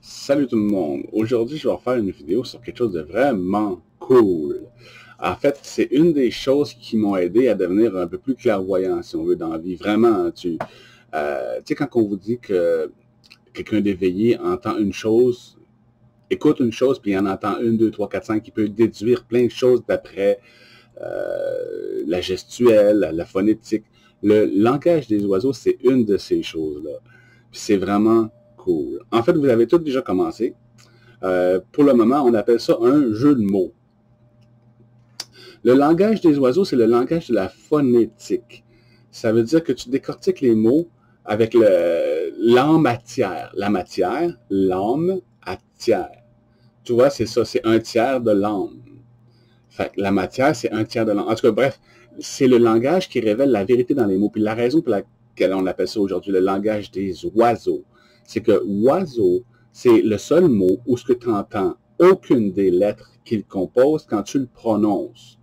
Salut tout le monde! Aujourd'hui, je vais faire une vidéo sur quelque chose de vraiment cool. En fait, c'est une des choses qui m'ont aidé à devenir un peu plus clairvoyant, si on veut, dans la vie. Vraiment, tu sais, quand on vous dit que quelqu'un d'éveillé entend une chose, écoute une chose, puis il en entend une, deux, trois, quatre, cinq, qui peut déduire plein de choses d'après la gestuelle, la phonétique. Le langage des oiseaux, c'est une de ces choses-là. Puis c'est vraiment cool. En fait, vous avez tous déjà commencé. Pour le moment, on appelle ça un jeu de mots. Le langage des oiseaux, c'est le langage de la phonétique. Ça veut dire que tu décortiques les mots avec l'âme matière. La matière, l'âme à tiers. Tu vois, c'est ça, c'est un tiers de l'âme. Fait que la matière, c'est un tiers de l'âme. En tout cas, bref, c'est le langage qui révèle la vérité dans les mots. Puis la raison pour laquelle on appelle ça aujourd'hui le langage des oiseaux, c'est que oiseau, c'est le seul mot où ce que tu entends aucune des lettres qu'il compose quand tu le prononces.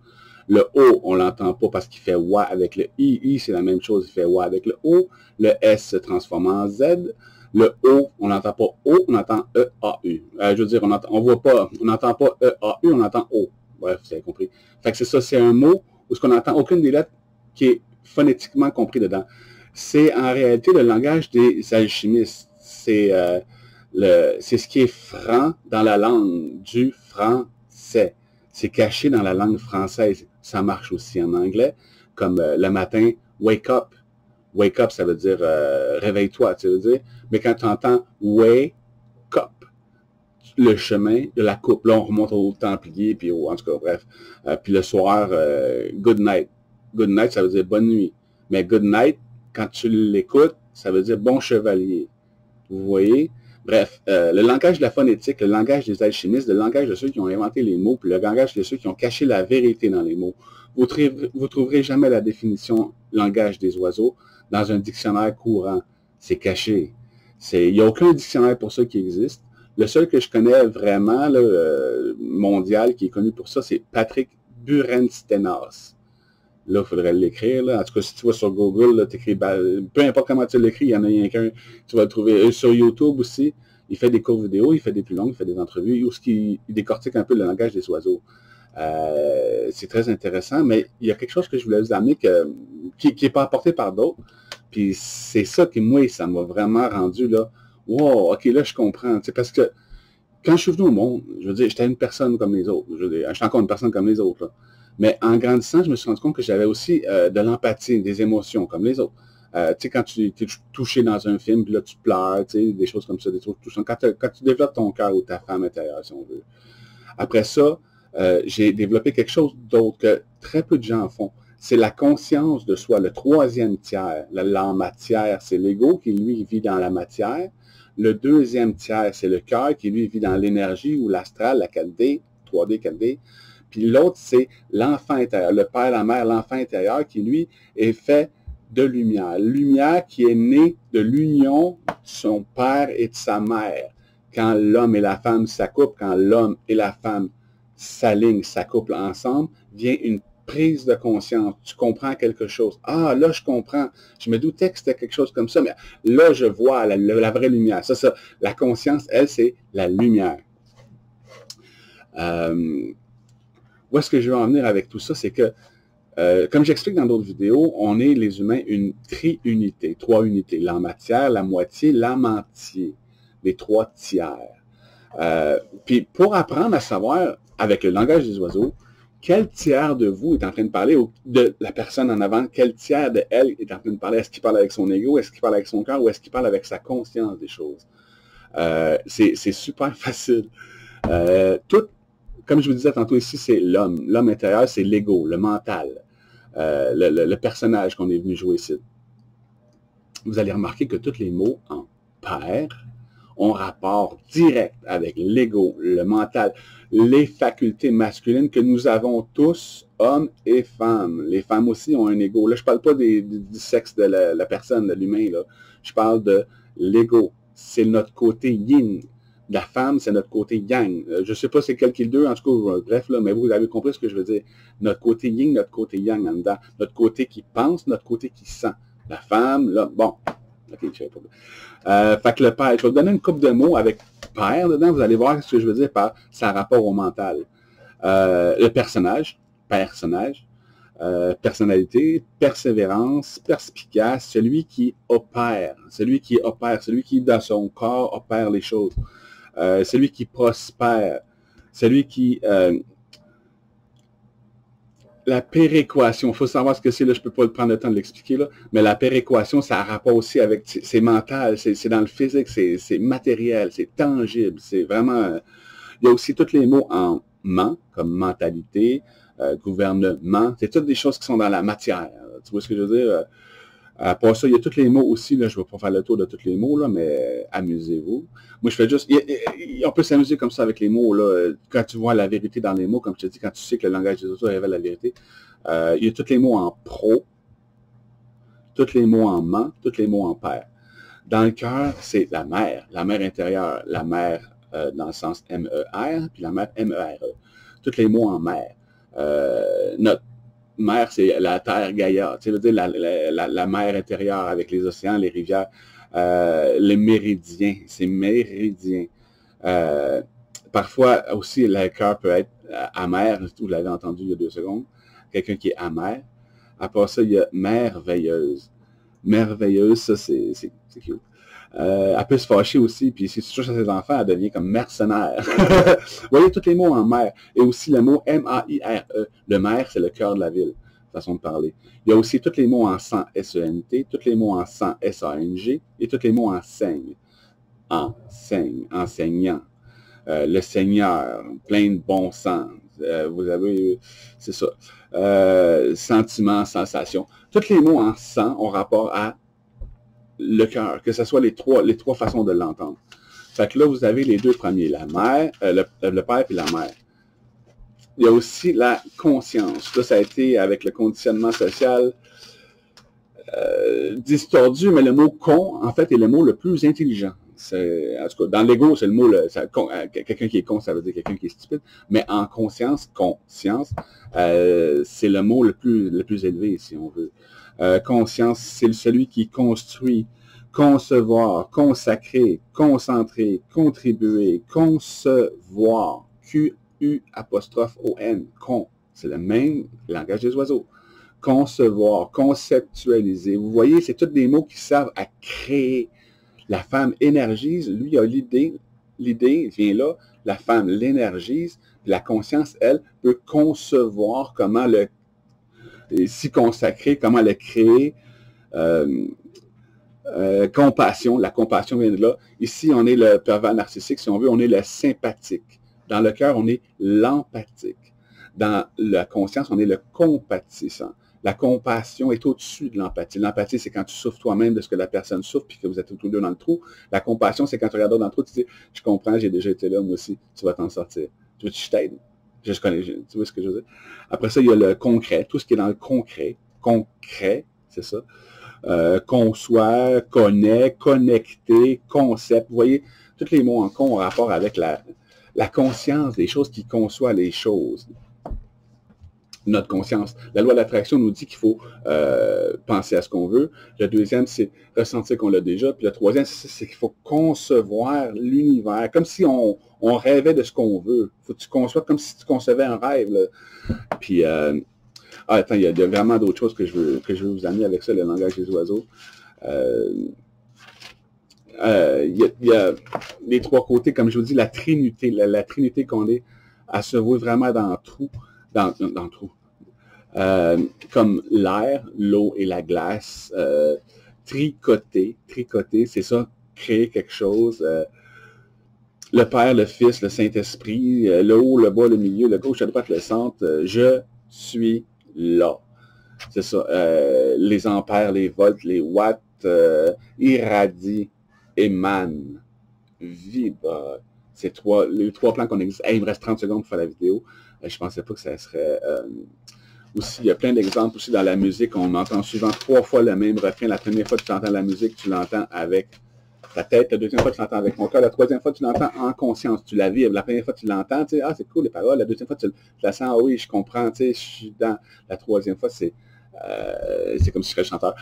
Le O, on ne l'entend pas parce qu'il fait wa avec le I. I, c'est la même chose, il fait wa avec le O. Le S se transforme en Z. Le O, on n'entend pas O, on entend E-A-U. Je veux dire, on voit pas, on n'entend pas E-A-U, on entend O. Bref, vous avez compris. Fait que c'est ça, c'est un mot où ce qu'on n'entend aucune des lettres qui est phonétiquement compris dedans. C'est en réalité le langage des alchimistes. C'est ce qui est franc dans la langue du français. C'est caché dans la langue française. Ça marche aussi en anglais, comme le matin, wake up. Wake up, ça veut dire réveille-toi, tu veux dire. Mais quand tu entends wake up, le chemin de la coupe. Là, on remonte au Templier, puis en tout cas, bref. Puis le soir, good night. Good night, ça veut dire bonne nuit. Mais good night, quand tu l'écoutes, ça veut dire bon chevalier. Vous voyez? Bref, le langage de la phonétique, le langage des alchimistes, le langage de ceux qui ont inventé les mots, puis le langage de ceux qui ont caché la vérité dans les mots. Vous trouverez jamais la définition langage des oiseaux dans un dictionnaire courant. C'est caché. Il n'y a aucun dictionnaire pour ça qui existe. Le seul que je connais vraiment, là, mondial, qui est connu pour ça, c'est Patrick Burenstenas. Là, il faudrait l'écrire. En tout cas, si tu vas sur Google, tu écris, peu importe comment tu l'écris, il y en a rien qu'un. Tu vas le trouver. Sur YouTube aussi, il fait des courtes vidéos, il fait des plus longues, il fait des entrevues, où il décortique un peu le langage des oiseaux. C'est très intéressant, mais il y a quelque chose que je voulais vous amener qui n'est pas apporté par d'autres. Puis c'est ça qui, moi, ça m'a vraiment rendu là. Wow, ok, là, je comprends. Parce que quand je suis venu au monde, je veux dire, j'étais une personne comme les autres. Je veux dire, j'étais encore une personne comme les autres. Là. Mais en grandissant, je me suis rendu compte que j'avais aussi de l'empathie, des émotions comme les autres. Tu sais, quand tu es touché dans un film, puis là, tu pleures, tu sais, des choses comme ça, des choses touchantes. Quand tu développes ton cœur ou ta femme intérieure, si on veut. Après ça, j'ai développé quelque chose d'autre que très peu de gens font. C'est la conscience de soi, le troisième tiers. La matière, c'est l'ego qui, lui, vit dans la matière. Le deuxième tiers, c'est le cœur qui, lui, vit dans l'énergie ou l'astral, la 4D, 3D, 4D. Puis l'autre, c'est l'enfant intérieur, le père, la mère, l'enfant intérieur qui, lui, est fait de lumière. Lumière qui est née de l'union de son père et de sa mère. Quand l'homme et la femme s'accouplent, quand l'homme et la femme s'alignent, s'accouplent ensemble, vient une prise de conscience. Tu comprends quelque chose. Ah, là, je comprends. Je me doutais que c'était quelque chose comme ça, mais là, je vois la vraie lumière. Ça, la conscience, elle, c'est la lumière. Où est-ce que je veux en venir avec tout ça? C'est que, comme j'explique dans d'autres vidéos, on est, les humains, une triunité, trois unités. La matière, la moitié, l'âme entier. Les trois tiers. Puis pour apprendre à savoir, avec le langage des oiseaux, quel tiers de vous est en train de parler, ou de la personne en avant, quel tiers de elle est en train de parler? Est-ce qu'il parle avec son ego, est-ce qu'il parle avec son cœur, ou est-ce qu'il parle avec sa conscience des choses? C'est super facile. Comme je vous disais tantôt ici, c'est l'homme. L'homme intérieur, c'est l'ego, le mental, le personnage qu'on est venu jouer ici. Vous allez remarquer que tous les mots en pair ont rapport direct avec l'ego, le mental, les facultés masculines que nous avons tous, hommes et femmes. Les femmes aussi ont un ego. Là, je ne parle pas du sexe de la personne, de l'humain. Je parle de l'ego. C'est notre côté yin. La femme, c'est notre côté yang. Je ne sais pas c'est quel qui est le deux, en tout cas, bref, là, mais vous avez compris ce que je veux dire. Notre côté yin, notre côté yang en dedans. Notre côté qui pense, notre côté qui sent. La femme, là, bon. OK, je sais pas. Fait que le père, je vais vous donner une couple de mots avec père dedans, vous allez voir ce que je veux dire par ça rapport au mental. Le personnage, personnalité, persévérance, perspicace, celui qui opère, celui qui dans son corps opère les choses, celui qui prospère, celui qui... la péréquation, il faut savoir ce que c'est, là, je ne peux pas prendre le temps de l'expliquer, là, mais la péréquation, ça a rapport aussi avec, c'est mental, c'est dans le physique, c'est matériel, c'est tangible, c'est vraiment... il y a aussi tous les mots en ment, comme mentalité, gouvernement, c'est toutes des choses qui sont dans la matière. Tu vois ce que je veux dire? À part ça, il y a tous les mots aussi, là, je ne vais pas faire le tour de tous les mots, là, mais amusez-vous. Moi, je fais juste... on peut s'amuser comme ça avec les mots, là. Quand tu vois la vérité dans les mots, comme je te dis, quand tu sais que le langage des autres révèle la vérité, il y a tous les mots en pro, tous les mots en ment, tous les mots en père. Dans le cœur, c'est la mère intérieure, la mère dans le sens M-E-R, puis la mère M-E-R-E. Tous les mots en mère. Notre mer, c'est la terre Gaïa, tu sais, dire la mer intérieure avec les océans, les rivières, les méridiens, c'est méridien. Parfois aussi, le cœur peut être amer, vous l'avez entendu il y a 2 secondes, quelqu'un qui est amer. À part ça, il y a merveilleuse. Merveilleuse, ça, c'est cute. Elle peut se fâcher aussi, puis si tu touches à ses enfants, elle devient comme mercenaire. Vous voyez tous les mots en mer. Et aussi le mot M-A-I-R-E. Le mer, c'est le cœur de la ville, façon de parler. Il y a aussi tous les mots en sang, S-E-N-T, tous les mots en sang, S-A-N-G, et tous les mots en saigne. Enseigne, enseignant. Le Seigneur, plein de bon sens. Vous avez, c'est ça. Sentiment, sensation. Tous les mots en sang ont rapport à le cœur, que ce soit les trois façons de l'entendre. Fait que là, vous avez les deux premiers, la mère, le père et la mère. Il y a aussi la conscience. Là, ça a été avec le conditionnement social distordu, mais le mot con, en fait, est le mot le plus intelligent. En tout cas, dans l'ego, c'est le mot, quelqu'un qui est con, ça veut dire quelqu'un qui est stupide, mais en conscience, c'est le mot le plus élevé, si on veut. Conscience, c'est celui qui construit, concevoir, consacrer, concentrer, contribuer, concevoir, Q-U-O-N, con, c'est le même langage des oiseaux. Concevoir, conceptualiser, vous voyez, c'est tous des mots qui servent à créer. La femme énergise, lui a l'idée vient là, la femme l'énergise, la conscience, elle, peut concevoir comment s'y consacrer, comment le créer. Compassion, la compassion vient de là. Ici, on est le pervers narcissique, si on veut, on est le sympathique. Dans le cœur, on est l'empathique. Dans la conscience, on est le compatissant. La compassion est au-dessus de l'empathie. L'empathie, c'est quand tu souffres toi-même de ce que la personne souffre, puis que vous êtes tous les deux dans le trou. La compassion, c'est quand tu regardes dans le trou, tu dis, je comprends, j'ai déjà été là, moi aussi, tu vas t'en sortir. Tu veux que je t'aide? Tu vois ce que je veux dire? Après ça, il y a le concret, tout ce qui est dans le concret. Concret, c'est ça. Conçoit, connaît, connecté, concept. Vous voyez, tous les mots en ont rapport avec la conscience des choses qui conçoit les choses. Notre conscience. La loi de l'attraction nous dit qu'il faut penser à ce qu'on veut. Le deuxième, c'est ressentir qu'on l'a déjà. Puis le troisième, c'est qu'il faut concevoir l'univers, comme si on rêvait de ce qu'on veut. Il faut que tu conçois comme si tu concevais un rêve. Là. Puis, attends, il y a vraiment d'autres choses que je veux vous amener avec ça, le langage des oiseaux. Il y a les trois côtés, comme je vous dis, la trinité. La trinité qu'on est à se voir vraiment dans le trou. Dans le trou. Comme l'air, l'eau et la glace. Tricoter, c'est ça, créer quelque chose. Le Père, le Fils, le Saint-Esprit, le haut, le bas, le milieu, le gauche, la droite, le centre. Je suis là. C'est ça. Les ampères, les volts, les watts, irradie, émane, vibre. C'est les trois plans qu'on existe. Hey, il me reste 30 secondes pour faire la vidéo. Je pensais pas que ça serait... aussi, il y a plein d'exemples aussi dans la musique. On entend souvent 3 fois le même refrain. La première fois que tu entends la musique, tu l'entends avec ta tête. La deuxième fois, tu l'entends avec ton cœur. La troisième fois, tu l'entends en conscience. Tu la vis. La première fois, tu l'entends. Tu sais, ah, c'est cool les paroles. La deuxième fois, tu la sens. Ah oui, je comprends. Tu sais, je suis dans. La troisième fois, c'est comme si je serais chanteur.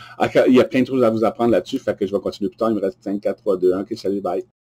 Il y a plein de choses à vous apprendre là-dessus. Fait que je vais continuer plus tard. Il me reste 5, 4, 3, 2, 1. OK, salut, bye.